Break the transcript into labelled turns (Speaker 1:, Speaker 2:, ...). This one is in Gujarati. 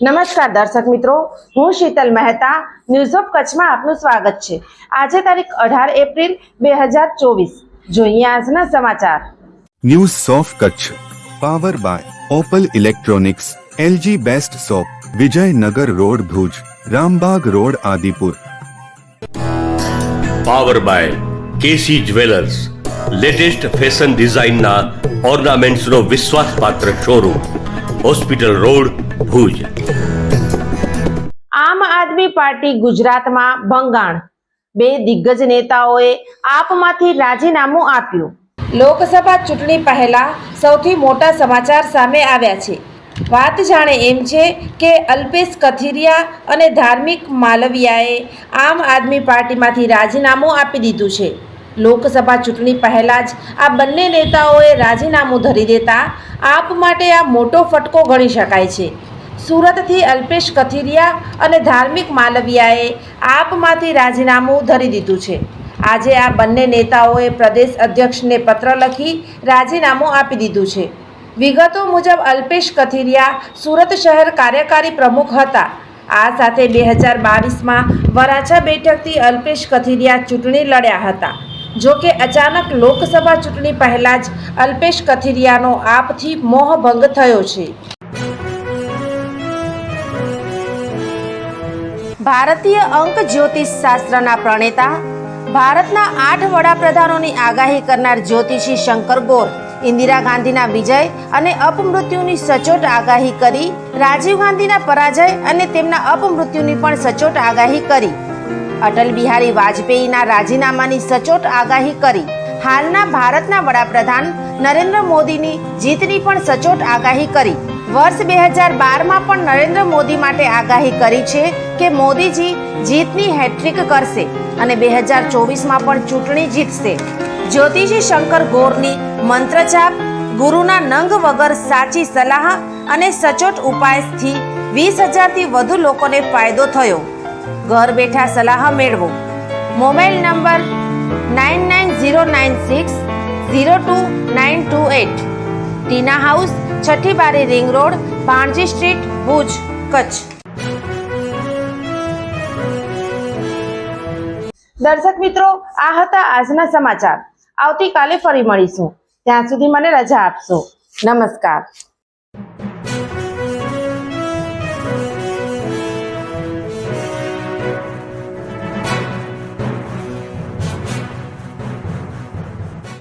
Speaker 1: નમસ્કાર દર્શક મિત્રો, હું શીતલ મહેતા ન્યૂઝ ઓફ કચ્છમાં આપનું સ્વાગત છે। આજે તારીખ 18 એપ્રિલ 2024। જોઈએ આજના સમાચાર।
Speaker 2: News of Kutch power by Opal electronics, LG best shop, Vijaynagar road Bhuj, Rambagh road Adipur.
Speaker 3: Power by KC jewellers, latest fashion ડિઝાઇનના ઓર્નામેન્ટ્સનો વિશ્વાસપાત્ર શોરૂમ, હોસ્પિટલ રોડ ભુજ।
Speaker 1: આમ આદમી પાર્ટી ગુજરાતમાં ભંગાણ, બે દિગ્ગજ નેતાઓએ આપમાંથી રાજીનામું આપ્યું। લોકસભા ચૂંટણી પહેલા સૌથી મોટા સમાચાર સામે આવ્યા છે। વાત જાણે એમ છે કે અલ્પેશ કથિરિયા અને ધાર્મિક માલવિયાએ આમ આદમી પાર્ટીમાંથી રાજીનામું આપી દીધું છે। લોકસભા ચૂંટણી પહેલા જ આ બંને નેતાઓએ રાજીનામું ધરી દેતા આપ માટે આ મોટો ફટકો ગણી શકાય છે। સુરતથી અલ્પેશ કથિરિયા અને ધાર્મિક માલવિયાએ આપમાંથી રાજીનામું ધરી દીધું છે। આજે આ બંને નેતાઓએ પ્રદેશ અધ્યક્ષને પત્ર લખી રાજીનામું આપી દીધું છે। વિગતો મુજબ અલ્પેશ કથિરિયા સુરત શહેર કાર્યકારી પ્રમુખ હતા। આ સાથે 2022માં વરાછા બેઠકથી અલ્પેશ કથિરિયા ચૂંટણી લડ્યા હતા। જો કે અચાનક લોકસભા ચૂંટણી પહેલા જ અલ્પેશ કથિરિયાનો આપથી મોહભંગ થયો છે। ભારતીય અંક જ્યોતિષ શાસ્ત્રના પ્રણેતા, ભારતના 8 વડાપ્રધાનોની આગાહી કરનાર જ્યોતિષી શંકર ગોર ઇન્દિરા ગાંધીના વિજય અને અપમૃત્યુની સચોટ આગાહી કરી, રાજીવ ગાંધીના પરાજય અને તેમના અપમૃત્યુની પણ સચોટ આગાહી કરી, અટલ બિહારી વાજપેયીના રાજીનામાની સચોટ આગાહી કરી, હાલના ભારતના વડાપ્રધાન નરેન્દ્ર મોદીની જીતની પણ સચોટ આગાહી કરી। વર્ષ 2012માં પણ નરેન્દ્ર મોદી માટે આગાહી કરી છે કે મોદીજી જીતની હેટ્રિક કરશે અને 2024માં પણ ચૂંટણી જીતશે। જ્યોતિષી શંકર ગોરની મંત્રજાપ, ગુરુના નંગ વગર સાચી સલાહ અને સચોટ ઉપાયથી 20,000થી વધુ લોકોને ફાયદો થયો। ઘર બેઠા સલાહ મેળવો। Mobile number 9909602928। ટીના હાઉસ, છઠ્ઠી બારી ring road, Bhanji street, Bhuj, Kutch. દર્શક મિત્રો, આ હતા આજના સમાચાર। આવતીકાલે ફરી મળીશું, ત્યાં સુધી મને રજા આપશો। નમસ્કાર।